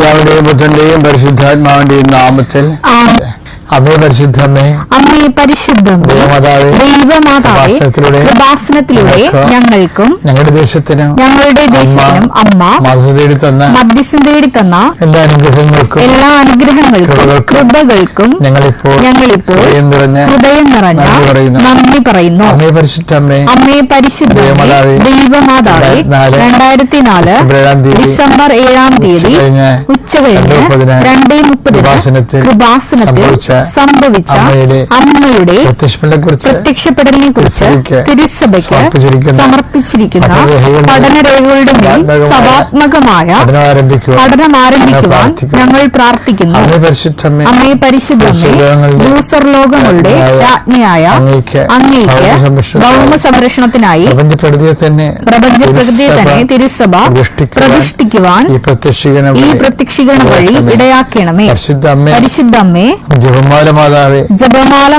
പിതാവിന്റെയും പുത്രന്റെയും പരിശുദ്ധാത്മാവിന്റെയും നാമത്തിൽ അമ്മേ പരിശുദ്ധമേ, അമ്മേ പരിശുദ്ധമേ, ദൈവമാതാവേ, കൃപാസനത്തിലൂടെ ഞങ്ങൾക്കും ഞങ്ങളുടെ ദേശത്തിനും അമ്മ മധ്യസ്ഥം തേടി തന്ന എല്ലാ അനുഗ്രഹങ്ങൾക്കും കൃപകൾക്കും ഞങ്ങളിപ്പോൾ ഹൃദയം നിറഞ്ഞ നന്ദി പറയുന്നു. അമ്മേ പരിശുദ്ധമേ, അമ്മേ പരിശുദ്ധമേ, ദൈവമാതാവേ, 2004 ഡിസംബർ 7-ാം തീയതി ഉച്ചകഴിഞ്ഞ് 2:30 കൃപാസനത്തിൽ സംഭവിച്ച അമ്മയുടെ പ്രത്യക്ഷപ്പെടലിനെ കുറിച്ച് തിരുസഭയ്ക്ക് സമർപ്പിച്ചിരിക്കുന്ന പഠനരേഖകളുടെ മേൽ സഭാത്മകമായ പഠനം ആരംഭിക്കുവാൻ ഞങ്ങൾ പ്രാർത്ഥിക്കുന്നു. അമ്മേ പരിശുദ്ധമേ, ഭൂസ്വർലോകങ്ങളുടെ രാജ്ഞിയായ അങ്ങേക്ക് ഭൗമ സംരക്ഷണത്തിനായി പ്രപഞ്ചപ്രകൃതിയെ തന്നെ തിരുസഭ പ്രതിഷ്ഠിക്കുവാൻ ഈ പ്രത്യക്ഷീകരണം വഴി ഇടയാക്കണമേ. പരിശുദ്ധമ്മേ, ജപമാല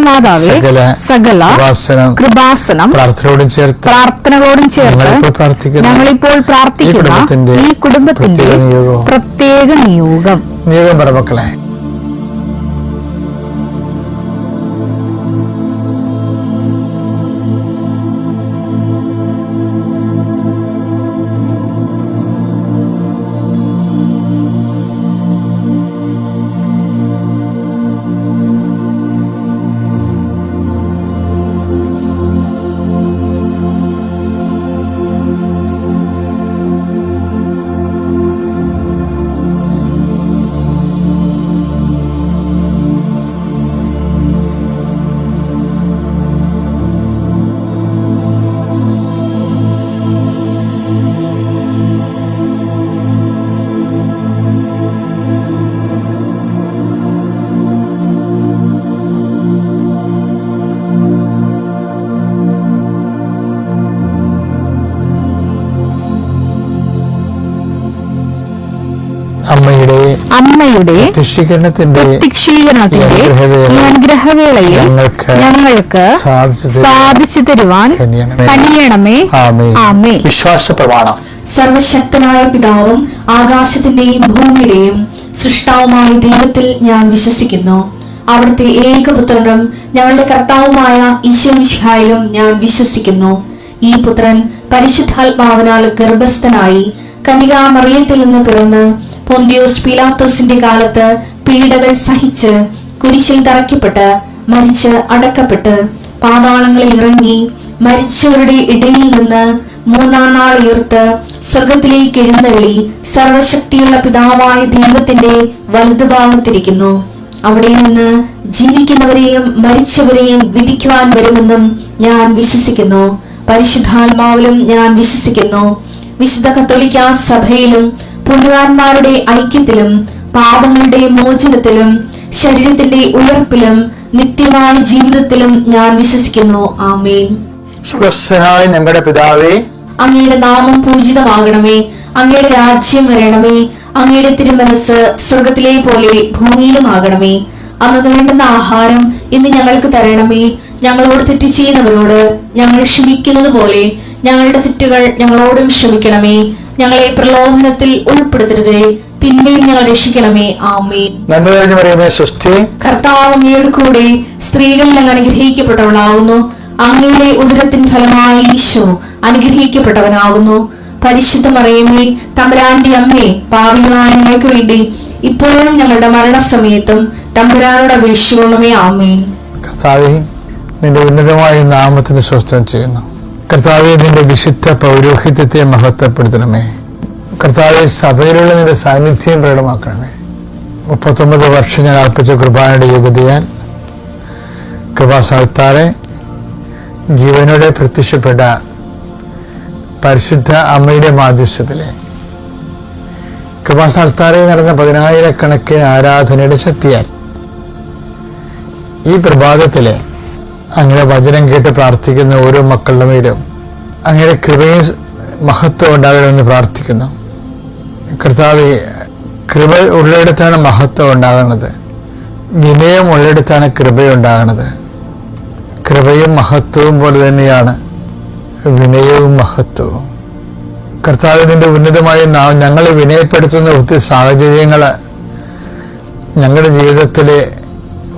മാതാവേ, സകല കൃപാസനം പ്രാർത്ഥനകളോടും ചേർത്ത് ഞങ്ങളിപ്പോൾ പ്രാർത്ഥിക്കുന്ന ഈ കുടുംബത്തിന്റെ പ്രത്യേക നിയോഗം മക്കളെ. അമ്മയുടെ പ്രത്യക്ഷീകരണത്തിന്റെ അനുഗ്രഹവേളയിൽ ഞങ്ങൾക്ക് സാധിച്ചു തരുവാൻ കനിയണമേ. ആമേൻ. വിശ്വാസ പ്രമാണം. സർവശക്തനായ പിതാവും ആകാശത്തിന്റെയും ഭൂമിയുടെയും സൃഷ്ടാവുമായ ദൈവത്തിൽ ഞാൻ വിശ്വസിക്കുന്നു. അവിടുത്തെ ഏകപുത്രനും ഞങ്ങളുടെ കർത്താവുമായ ഈശോ മിശിഹായിലും ഞാൻ വിശ്വസിക്കുന്നു. ഈ പുത്രൻ പരിശുദ്ധാത്മാവിനാൽ ഗർഭസ്ഥനായി കന്യകാമറിയത്തിൽ നിന്ന് പിറന്ന് പൊന്തിയോസ് പീലാത്തോസിന്റെ കാലത്ത് പീഡകൾ സഹിച്ച് കുരിശിൽ തറയ്ക്കപ്പെട്ട് മരിച്ച് അടക്കപ്പെട്ട് പാതാളങ്ങളിൽ ഇറങ്ങി മരിച്ചവരുടെ ഇടയിൽ നിന്ന് 3-ാം നാൾ ഉയർത്ത് സ്വർഗത്തിലേക്ക് എഴുന്നള്ളി സർവശക്തിയുള്ള പിതാവായ ദൈവത്തിന്റെ വലതുഭാഗത്തിരിക്കുന്നു. അവിടെ നിന്ന് ജീവിക്കുന്നവരെയും മരിച്ചവരെയും വിധിക്കുവാൻ വരുമെന്നും ഞാൻ വിശ്വസിക്കുന്നു. പരിശുദ്ധാത്മാവിലും ഞാൻ വിശ്വസിക്കുന്നു. വിശുദ്ധ കത്തോലിക്കാ സഭയിലും പുണ്യവാന്മാരുടെ ഐക്യത്തിലും പാപങ്ങളുടെ മോചനത്തിലും ശരീരത്തിന്റെ ഉയർപ്പിലും നിത്യമായ ജീവിതത്തിലും ഞാൻ വിശ്വസിക്കുന്നു. ആമേൻ. സ്വർഗ്ഗസ്ഥനായ ഞങ്ങളുടെ പിതാവേ, അങ്ങയുടെ നാമം പൂജിതമാകണമേ. അങ്ങയുടെ രാജ്യം വരണമേ. അങ്ങയുടെ തിരുമനസ് സ്വർഗത്തിലെ പോലെ ഭൂമിയിലുമാകണമേ. അന്ന് വേണ്ടുന്ന ആഹാരം ഇന്ന് ഞങ്ങൾക്ക് തരണമേ. ഞങ്ങളോട് തെറ്റ് ചെയ്യുന്നവരോട് ഞങ്ങൾ ക്ഷമിക്കുന്നത് പോലെ ഞങ്ങളുടെ തെറ്റുകൾ ഞങ്ങളോടും ക്ഷമിക്കണമേ. ഞങ്ങളെ പ്രലോഭനത്തിൽ ഉൾപ്പെടുത്തരുതേ, തിന്മയിൽ ഞങ്ങൾ രക്ഷിക്കണമേ. ആമേൻ. കർത്താവ് അങ്ങയുടെ കൂടെ സ്ത്രീകളിൽ അങ്ങ് അനുഗ്രഹിക്കപ്പെട്ടവളാകുന്നു. അങ്ങയുടെ ഉദരത്തിൻ ഫലമായി ഈശോ അനുഗ്രഹിക്കപ്പെട്ടവനാകുന്നു. പരിശുദ്ധ മറിയമേ, തമ്പുരാന്റെ അമ്മേ, പാപികളായ ഞങ്ങൾക്ക് വേണ്ടി ഇപ്പോഴും ഞങ്ങളുടെ മരണസമയത്തും തമ്പുരാനോട് അപേക്ഷിക്കണമേ. ആമേൻ. കർത്താവേ, നിന്റെ ഉന്നതമായ നാമത്തിന് സ്വസ്ഥം ചെയ്യുന്നു. കർത്താവെ, നിന്റെ വിശുദ്ധ പൗരോഹിത്യത്തെ മഹത്വപ്പെടുത്തണമേ. കർത്താവെ, സഭയിലുള്ള നിന്റെ സാന്നിധ്യം പ്രകടമാക്കണമേ. 39 വർഷം ഞാൻ അർപ്പിച്ച കൃപാനയുടെ യോഗ്യതയാൽ കൃപാസ്ഥാനത്താറെ ജീവനോടെ പ്രത്യക്ഷപ്പെട്ട പരിശുദ്ധ അമ്മയുടെ മാധ്യസ്ഥത്തിലെ കൃപാസ്ഥാനത്താറെ നടന്ന 10,000-കണക്കിന് ആരാധനയുടെ ശക്തിയാൽ ഈ പ്രഭാതത്തിലെ അങ്ങയുടെ വചനം കേട്ട് പ്രാർത്ഥിക്കുന്ന ഓരോ മക്കളുടെ മേലും അങ്ങയുടെ കൃപയും മഹത്വം ഉണ്ടാകണമെന്ന് പ്രാർത്ഥിക്കുന്നു. കർത്താവെ, കൃപ ഉള്ളിടത്താണ് മഹത്വം ഉണ്ടാകുന്നത്. വിനയം ഉള്ളിടത്താണ് കൃപയുണ്ടാകുന്നത്. കൃപയും മഹത്വവും പോലെ തന്നെയാണ് വിനയവും മഹത്വവും. കർത്താവിന്റെ ഉന്നതമായ നാം ഞങ്ങളെ വിനയപ്പെടുത്തുന്ന ഒത്തിരി സാഹചര്യങ്ങൾ ഞങ്ങളുടെ ജീവിതത്തിലെ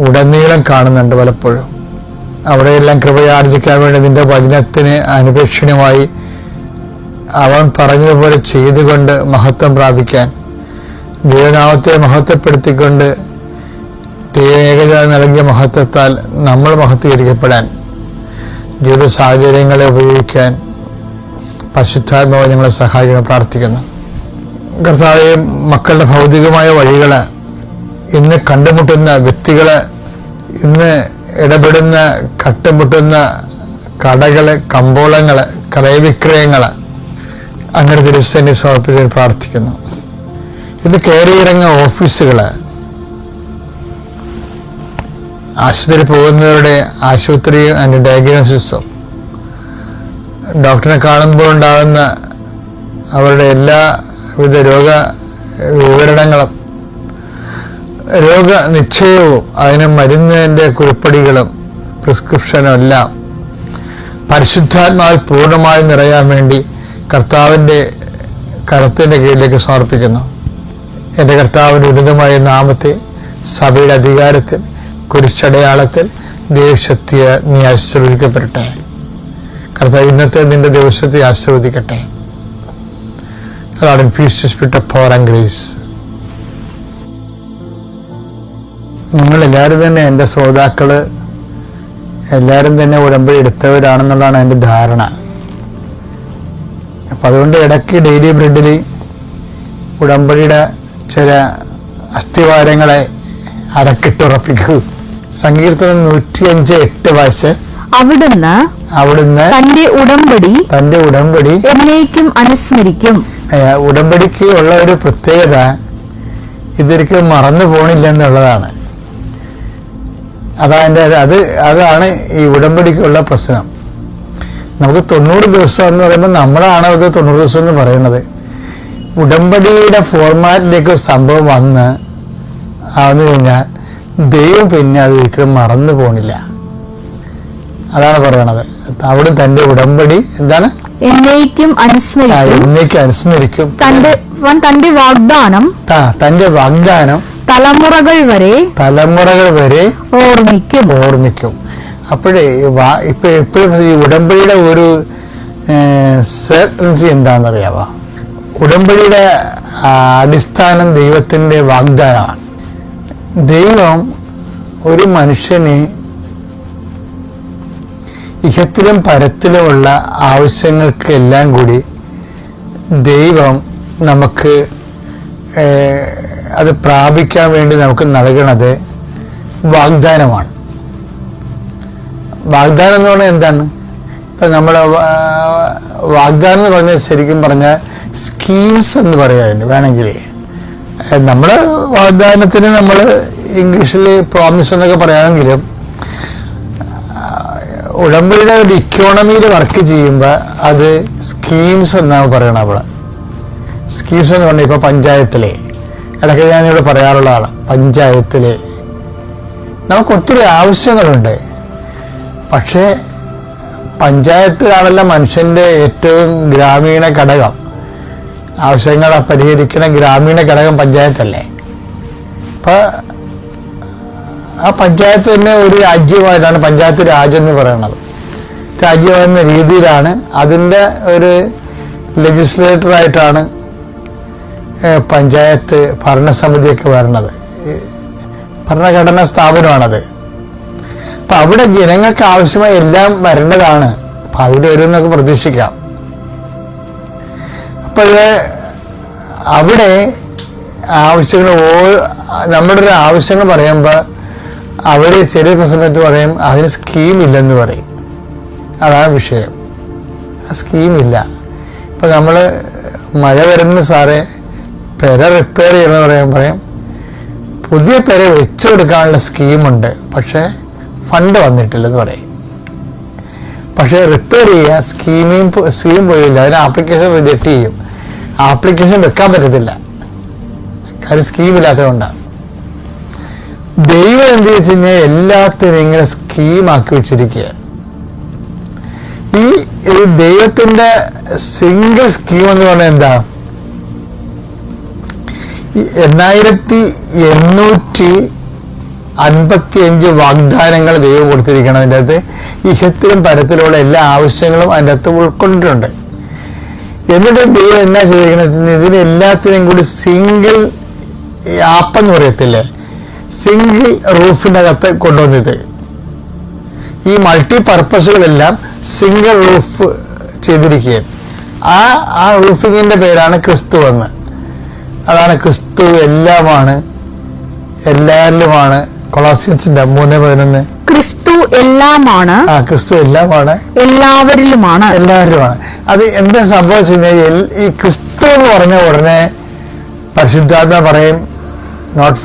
ഉടനീളം കാണുന്നുണ്ട്. പലപ്പോഴും അവിടെയെല്ലാം കൃപയാർജിക്കാൻ വേണ്ടി നിന്റെ വചനത്തിന് അനുപേക്ഷണമായി അവൻ പറഞ്ഞതുപോലെ ചെയ്തുകൊണ്ട് മഹത്വം പ്രാപിക്കാൻ, ദൈവനാമത്തെ മഹത്വപ്പെടുത്തിക്കൊണ്ട് ഏകജ നൽകിയ മഹത്വത്താൽ നമ്മൾ മഹത്വീകരിക്കപ്പെടാൻ ജീവിത സാഹചര്യങ്ങളെ ഉപയോഗിക്കാൻ പരിശുദ്ധാത്മാവ് ഞങ്ങളെ സഹായിക്കണം പ്രാർത്ഥിക്കുന്നു. കർത്താവേ, മക്കളുടെ ഭൗതികമായ വഴികൾ, ഇന്ന് കണ്ടുമുട്ടുന്ന വ്യക്തികൾ, ഇന്ന് ഇടപെടുന്ന കട്ടുമുട്ടുന്ന കടകൾ, കമ്പോളങ്ങൾ, ക്രയവിക്രയങ്ങൾ അങ്ങനെ തിരുസേനയെ സമർപ്പിക്കാൻ പ്രാർത്ഥിക്കുന്നു. ഇന്ന് കയറിയിറങ്ങുന്ന ഓഫീസുകൾ, ആശുപത്രി പോകുന്നവരുടെ ആശുപത്രിയും അതിൻ്റെ ഡയഗ്നോസിസും, ഡോക്ടറെ കാണുമ്പോൾ ഉണ്ടാകുന്ന അവരുടെ എല്ലാവിധ രോഗ വിവരണങ്ങളും രോഗനിശ്ചയവും അതിന് മരുന്നിൻ്റെ കുറിപ്പടികളും പ്രിസ്ക്രിപ്ഷനും എല്ലാം പരിശുദ്ധാത്മാവിൽ പൂർണ്ണമായി നിറയാൻ വേണ്ടി കർത്താവിൻ്റെ കരത്തിൻ്റെ കീഴിലേക്ക് സമർപ്പിക്കുന്നു. എൻ്റെ കർത്താവിൻ്റെ ഉന്നതമായ നാമത്തെ സഭയുടെ അധികാരത്തിൽ കുരിശടയാളത്തിൽ ദൈവശക്തിയെ നീ ആശീർവദിക്കപ്പെടട്ടെ. കർത്താവ് ഇന്നത്തെ നിന്റെ ദിവസത്തെ ആശീർവദിക്കട്ടെ. അതാണ് infuse of power and grace. നിങ്ങളെല്ലാവരും തന്നെ എൻ്റെ ശ്രോതാക്കള് എല്ലാവരും തന്നെ ഉടമ്പടി എടുത്തവരാണെന്നുള്ളതാണ് എൻ്റെ ധാരണ. അപ്പം അതുകൊണ്ട് ഇടയ്ക്ക് ഡെയിലി ബ്രെഡിൽ ഉടമ്പടിയുടെ ചില അസ്ഥിവാരങ്ങളെ അരക്കിട്ടുറപ്പിക്കൂ. സങ്കീർത്തനം 105:8 വായിച്ച് അവിടുന്ന് തന്റെ ഉടമ്പടി എന്നേക്കും അനുസ്മരിക്കും. ഉടമ്പടിക്ക് ഉള്ള ഒരു പ്രത്യേകത ഇതൊരിക്കലും മറന്നു പോണില്ല എന്നുള്ളതാണ്. അതാണ് ഈ ഉടമ്പടിക്കുള്ള പ്രശ്നം. നമുക്ക് 90 ദിവസം എന്ന് പറയുമ്പോൾ നമ്മളാണ് അത് 90 ദിവസം എന്ന് പറയുന്നത്. ഉടമ്പടിയുടെ ഫോർമാറ്റിലേക്ക് സംഭവം വന്നു കഴിഞ്ഞാൽ ദൈവം പിന്നെ അത് ഒരിക്കലും മറന്നു പോണില്ല. അതാണ് പറയണത്. അവിടെ തന്റെ ഉടമ്പടി എന്താണ്? എന്നേക്കും അനുസ്മരിക്കും. തന്റെ വാഗ്ദാനം തലമുറകൾ വരെ ഓർമ്മിക്കും. അപ്പോഴേ ഇപ്പൊ എപ്പോഴും ഈ ഉടമ്പടിയുടെ ഒരു സെർട്ടനിറ്റി എന്താണെന്നറിയാവാ? ഉടമ്പടിയുടെ അടിസ്ഥാനം ദൈവത്തിന്റെ വാഗ്ദാനമാണ്. ദൈവം ഒരു മനുഷ്യനെ ഇഹത്തിലും പരത്തിലുമുള്ള ആവശ്യങ്ങൾക്കെല്ലാം കൂടി ദൈവം നമുക്ക് അത് പ്രാപിക്കാൻ വേണ്ടി നമുക്ക് നൽകണത് വാഗ്ദാനമാണ്. വാഗ്ദാനം എന്ന് പറഞ്ഞാൽ എന്താണ്? ഇപ്പം നമ്മുടെ വാഗ്ദാനം എന്ന് പറഞ്ഞാൽ ശരിക്കും പറഞ്ഞാൽ സ്കീംസ് എന്ന് പറയാം. അതിന് വേണമെങ്കിൽ നമ്മുടെ വാഗ്ദാനത്തിന് നമ്മൾ ഇംഗ്ലീഷിൽ പ്രോമിസ് എന്നൊക്കെ പറയാമെങ്കിലും ഉടമ്പടിയുടെ ഒരു ഇക്കോണമിയിൽ വർക്ക് ചെയ്യുമ്പോൾ അത് സ്കീംസ് എന്നാണ് പറയണം. അവിടെ സ്കീംസ് എന്ന് പറഞ്ഞാൽ ഇപ്പോൾ പഞ്ചായത്തിലെ ഇടയ്ക്ക് ഞാനിവിടെ പറയാറുള്ളതാണ്. പഞ്ചായത്തിലെ നമുക്ക് ഒത്തിരി ആവശ്യങ്ങളുണ്ട്. പക്ഷേ പഞ്ചായത്തിലാണല്ലോ മനുഷ്യൻ്റെ ഏറ്റവും ഗ്രാമീണ ഘടകം. ആവശ്യങ്ങളെ പരിഹരിക്കുന്ന ഗ്രാമീണ ഘടകം പഞ്ചായത്തല്ലേ. അപ്പം ആ പഞ്ചായത്ത് തന്നെ ഒരു രാജ്യമായിട്ടാണ് പഞ്ചായത്ത് രാജ് എന്ന് പറയുന്നത്. രാജ്യമെന്ന രീതിയിലാണ് അതിൻ്റെ ഒരു ലെജിസ്ലേറ്ററായിട്ടാണ് പഞ്ചായത്ത് ഭരണസമിതിയൊക്കെ വരണത്. ഭരണഘടനാ സ്ഥാപനമാണത്. അപ്പം അവിടെ ജനങ്ങൾക്ക് ആവശ്യമായ എല്ലാം വരേണ്ടതാണ്. അപ്പം അവർ വരുമെന്നൊക്കെ പ്രതീക്ഷിക്കാം. അപ്പോൾ അവിടെ ആവശ്യങ്ങൾ നമ്മുടെ ഒരു ആവശ്യങ്ങൾ പറയുമ്പോൾ അവർ ചെറിയ സമയത്ത് പറയും അതിന് സ്കീമില്ലെന്ന് പറയും. അതാണ് വിഷയം. ആ സ്കീമില്ല. ഇപ്പം നമ്മൾ മഴ വരുന്ന സാറേ പെര റിപ്പയർ ചെയ്യണമെന്ന് പറയും പുതിയ പെര വെച്ചു കൊടുക്കാനുള്ള സ്കീമുണ്ട്, പക്ഷേ ഫണ്ട് വന്നിട്ടില്ലെന്ന് പറയും. പക്ഷേ റിപ്പയർ ചെയ്യുക സ്കീം പോയില്ല. അതിന് ആപ്ലിക്കേഷൻ റിജക്റ്റ് ചെയ്യും. ആപ്ലിക്കേഷൻ വെക്കാൻ പറ്റത്തില്ല, കാര്യം സ്കീമില്ലാത്തത് കൊണ്ടാണ്. ദൈവം എന്ത് വെച്ച് കഴിഞ്ഞാൽ എല്ലാത്തിനും ഇങ്ങനെ സ്കീമാക്കി വെച്ചിരിക്കുകയാണ്. ഈ ദൈവത്തിന്റെ സിംഗിൾ സ്കീം എന്ന് പറഞ്ഞാൽ എന്താ? ഈ 8855 വാഗ്ദാനങ്ങൾ ദൈവം കൊടുത്തിരിക്കണം. അതിൻ്റെ അകത്ത് ഇഹത്തിലും പരത്തിലുള്ള എല്ലാ ആവശ്യങ്ങളും അതിൻ്റെ അകത്ത് ഉൾക്കൊണ്ടിട്ടുണ്ട്. എന്നിട്ട് ദൈവം എന്നാ ചെയ്തിരിക്കണം? ഇതിനെല്ലാത്തിനും കൂടി സിംഗിൾ ആപ്പെന്ന് പറയത്തില്ലേ, സിംഗിൾ റൂഫിൻ്റെ അകത്ത് കൊണ്ടുവന്നിട്ട് ഈ മൾട്ടി പർപ്പസുകളെല്ലാം സിംഗിൾ റൂഫ് ചെയ്തിരിക്കുകയും ആ റൂഫിങ്ങിൻ്റെ പേരാണ് ക്രിസ്തു എന്ന്. അതാണ് ക്രിസ്തു എല്ലാമാണ്, എല്ലാവരിലുമാണ്. കൊളോസിയൻസിന്റെ 3:11 ക്രിസ്തു എല്ലാമാണ്, ക്രിസ്തു എല്ലാമാണ്, എല്ലാവരിലുമാണ്. അത് എന്താ സംഭവിച്ചു? ഈ ക്രിസ്തു എന്ന് പറഞ്ഞ ഉടനെ പരിശുദ്ധാത്മ പറയും not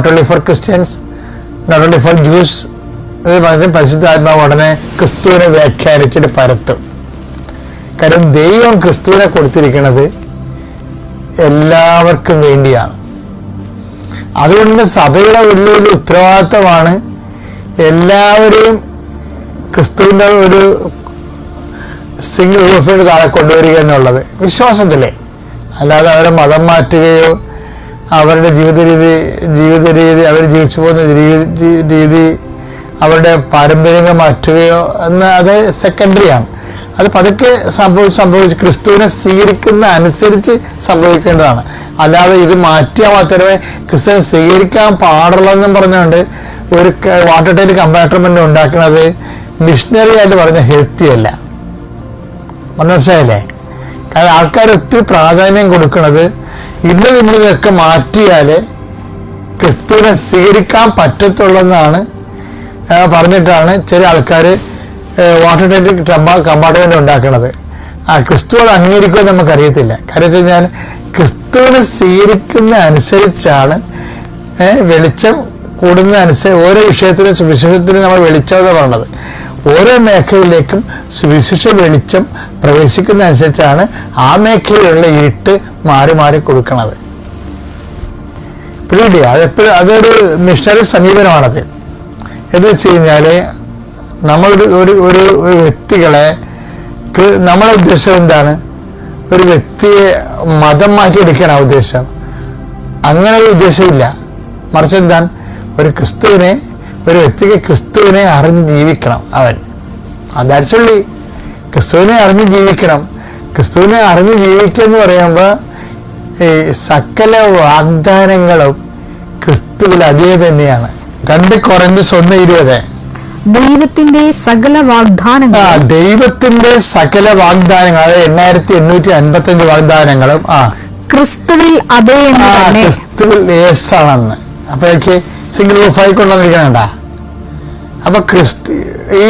only for Christians, not only for Jews. ഇത് പറഞ്ഞ് പരിശുദ്ധാത്മാവ് ഉടനെ ക്രിസ്തുവിനെ വ്യാഖ്യാനിച്ചിട്ട് പരത്തും. കാര്യം ദൈവം ക്രിസ്തുവിനെ കൊടുത്തിരിക്കുന്നത് എല്ലാവർക്കും വേണ്ടിയാണ്. അതുകൊണ്ട് സഭയുടെ വലിയൊരു ഉത്തരവാദിത്തമാണ് എല്ലാവരെയും ക്രിസ്തുവിൻ്റെ ഒരു സിംഗിൾ റൂഫിന് താഴെ കൊണ്ടുവരിക എന്നുള്ളത് വിശ്വാസത്തിലെ. അല്ലാതെ അവരെ മതം മാറ്റുകയോ അവരുടെ ജീവിത രീതി അവർ ജീവിച്ചു പോകുന്ന രീതി അവരുടെ പാരമ്പര്യങ്ങൾ മാറ്റുകയോ എന്ന് അത് സെക്കൻഡറിയാണ്. അത് പതുക്കെ സംഭവിച്ച് ക്രിസ്തുവിനെ സ്വീകരിക്കുന്ന അനുസരിച്ച് സംഭവിക്കേണ്ടതാണ്. അല്ലാതെ ഇത് മാറ്റിയാൽ മാത്രമേ ക്രിസ്തുവിനെ സ്വീകരിക്കാൻ പാടുള്ളതെന്നും പറഞ്ഞുകൊണ്ട് ഒരു വാട്ടർ ടൈറ്റ് കമ്പാർട്ട്മെന്റ് ഉണ്ടാക്കുന്നത് മിഷണറി ആയിട്ട് പറഞ്ഞ ഹെൽത്തി അല്ല. മനസ്സിലായില്ലേ? കാരണം ആൾക്കാർ ഒത്തിരി പ്രാധാന്യം കൊടുക്കുന്നത് ഇന്നതൊക്കെ മാറ്റിയാൽ ക്രിസ്തുവിനെ സ്വീകരിക്കാൻ പറ്റത്തുള്ളതെന്നാണ് പറഞ്ഞിട്ടാണ് ചില ആൾക്കാർ വാട്ടർ ടൈറ്റ് കമ്പാർട്ട്മെന്റ് ഉണ്ടാക്കുന്നത്. ക്രിസ്തു അത് അംഗീകരിക്കുമെന്ന് നമുക്കറിയത്തില്ല. കാര്യം വെച്ച് കഴിഞ്ഞാൽ ക്രിസ്തുവിനെ സ്വീകരിക്കുന്ന അനുസരിച്ചാണ് വെളിച്ചം കൂടുന്ന അനുസരിച്ച് ഓരോ വിഷയത്തിനും സുവിശേഷത്തിനും നമ്മൾ വെളിച്ചം എന്ന് പറയുന്നത്. ഓരോ മേഖലയിലേക്കും സുവിശേഷ വെളിച്ചം പ്രവേശിക്കുന്ന അനുസരിച്ചാണ് ആ മേഖലയിലുള്ള ഇരുട്ട് മാറി മാറി കൊടുക്കുന്നത്. പിന്നീട് അതെപ്പോഴും അതൊരു മിഷണറി സമീപനമാണത്. എന്ന് വെച്ച് കഴിഞ്ഞാൽ നമ്മളൊരു ഒരു വ്യക്തികളെ നമ്മളെ ഉദ്ദേശം എന്താണ്? ഒരു വ്യക്തിയെ മതം മാറ്റിയെടുക്കാനാണ് ഉദ്ദേശം. അങ്ങനെ ഒരു ഉദ്ദേശമില്ല. മറിച്ച് എന്താണ്? ഒരു വ്യക്തിക്ക് ക്രിസ്തുവിനെ അറിഞ്ഞ് ജീവിക്കണം. അതാച്ചുള്ളി ക്രിസ്തുവിനെ അറിഞ്ഞ് ജീവിക്കണം. ക്രിസ്തുവിനെ അറിഞ്ഞ് ജീവിക്കുക എന്ന് പറയുമ്പോൾ ഈ സകല വാഗ്ദാനങ്ങളും ക്രിസ്തുവിൽ അതേ തന്നെയാണ്. 2 കൊരിന്ത്യർ 1:20 ദൈവത്തിന്റെ സകല വാഗ്ദാനങ്ങൾ അതായത് 8855 വാഗ്ദാനങ്ങളും ക്രിസ്തുവിൽ അതേ ക്രിസ്തുവിൽ യേസാണെന്ന്. അപ്പോഴേക്ക് സിംഗിൾ റൂഫായി കൊണ്ടുവന്നിരിക്കണണ്ട. അപ്പൊ ക്രിസ്തു ഈ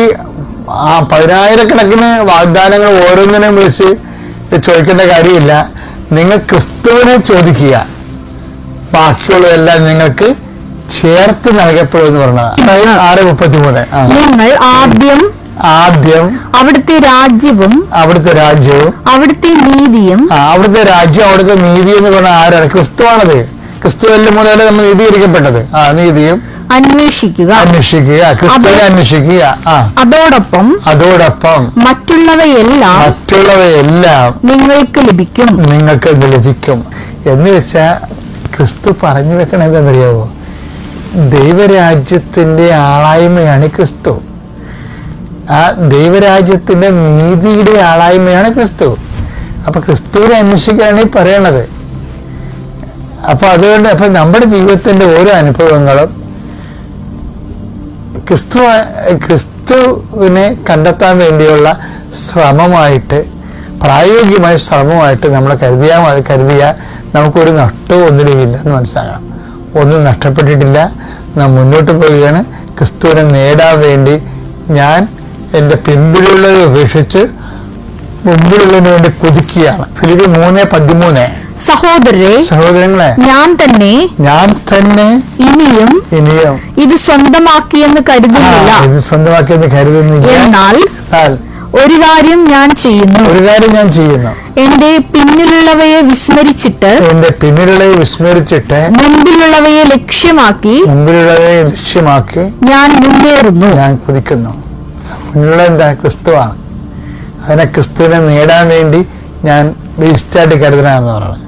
10,000 വാഗ്ദാനങ്ങൾ ഓരോന്നിനും വിളിച്ച് ചോദിക്കേണ്ട കാര്യമില്ല. നിങ്ങൾ ക്രിസ്തുവിനെ ചോദിക്കുക, ബാക്കിയുള്ളതെല്ലാം നിങ്ങൾക്ക് ചേർത്ത് നൽകപ്പെടുമെന്ന് പറഞ്ഞത്. 6:33 നിങ്ങൾ ആദ്യം അവിടുത്തെ രാജ്യവും അവിടുത്തെ നീതിയും അവിടുത്തെ നീതി എന്ന് പറഞ്ഞാൽ ആരാണ്? ക്രിസ്തുവാണത്. ക്രിസ്തുവല്ലേ മൂലമല്ലേ നമ്മൾ നീതീകരിക്കപ്പെട്ടത്. നീതിയും അന്വേഷിക്കുക, ക്രിസ്തുവിനെ അന്വേഷിക്കുക. അതോടൊപ്പം മറ്റുള്ളവയെല്ലാം നിങ്ങൾക്ക് ലഭിക്കും എന്ന് വെച്ചാൽ ക്രിസ്തു പറഞ്ഞു വെക്കണത് എന്താണെന്നറിയാവോ? ദൈവരാജ്യത്തിന്റെ ആളായ്മയാണ് ക്രിസ്തു. ആ ദൈവരാജ്യത്തിന്റെ നീതിയുടെ ആളായ്മയാണ് ക്രിസ്തു. അപ്പൊ ക്രിസ്തുവിനെ അന്വേഷിക്കാനാണ് ഈ പറയണത്. അപ്പൊ അതുകൊണ്ട് നമ്മുടെ ജീവിതത്തിന്റെ ഓരോ അനുഭവങ്ങളും ക്രിസ്തുവിനെ കണ്ടെത്താൻ വേണ്ടിയുള്ള ശ്രമമായിട്ട്, പ്രായോഗികമായ ശ്രമമായിട്ട് നമ്മൾ കരുതിയാൽ നമുക്കൊരു നഷ്ടവും ഒന്നിലുമില്ല എന്ന് മനസ്സിലാക്കണം. ഒന്നും നഷ്ടപ്പെട്ടിട്ടില്ല. നാം മുന്നോട്ട് പോവുകയാണ്. ക്രിസ്തുവിനെ നേടാൻ വേണ്ടി ഞാൻ എൻ്റെ പിമ്പിലുള്ളത് ഉപേക്ഷിച്ച് മുമ്പിലുള്ളതിന് വേണ്ടി കുതിക്കുകയാണ്. ഫിലിപ്പിയർ 3:13 സഹോദരങ്ങളെ ഞാൻ തന്നെ ഇനിയും ഇത് സ്വന്തമാക്കിയെന്ന് കരുതുന്നില്ല. എന്നാൽ ഒരു കാര്യം ഞാൻ ചെയ്യുന്നു, എന്റെ പിന്നിലുള്ളവയെ വിസ്മരിച്ചിട്ട് മുമ്പിലുള്ളവയെ ലക്ഷ്യമാക്കി ഞാൻ മുന്നേറുന്നു. ഞാൻ കുതിക്കുന്നു. മുന്നിലുള്ള എന്താ? ക്രിസ്തുവാണ്. അതിനെ ക്രിസ്തുവിനെ നേടാൻ വേണ്ടി ഞാൻ വേസ്റ്റായിട്ട് കരുതണമെന്ന് പറയുന്നത്.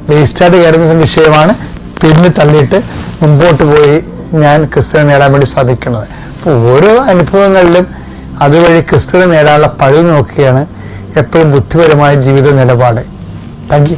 വേസ്റ്റായിട്ട് കരുതുന്ന വിഷയമാണ് പിന്നെ തള്ളിയിട്ട് മുമ്പോട്ട് പോയി ഞാൻ ക്രിസ്തുവിനെ നേടാൻ വേണ്ടി ശ്രമിക്കുന്നത്. അപ്പോൾ ഓരോ അനുഭവങ്ങളിലും അതുവഴി ക്രിസ്തുവിനെ നേടാനുള്ള പഴുത് നോക്കുകയാണ് എപ്പോഴും ബുദ്ധിപരമായ ജീവിത നിലപാട്. Thank you.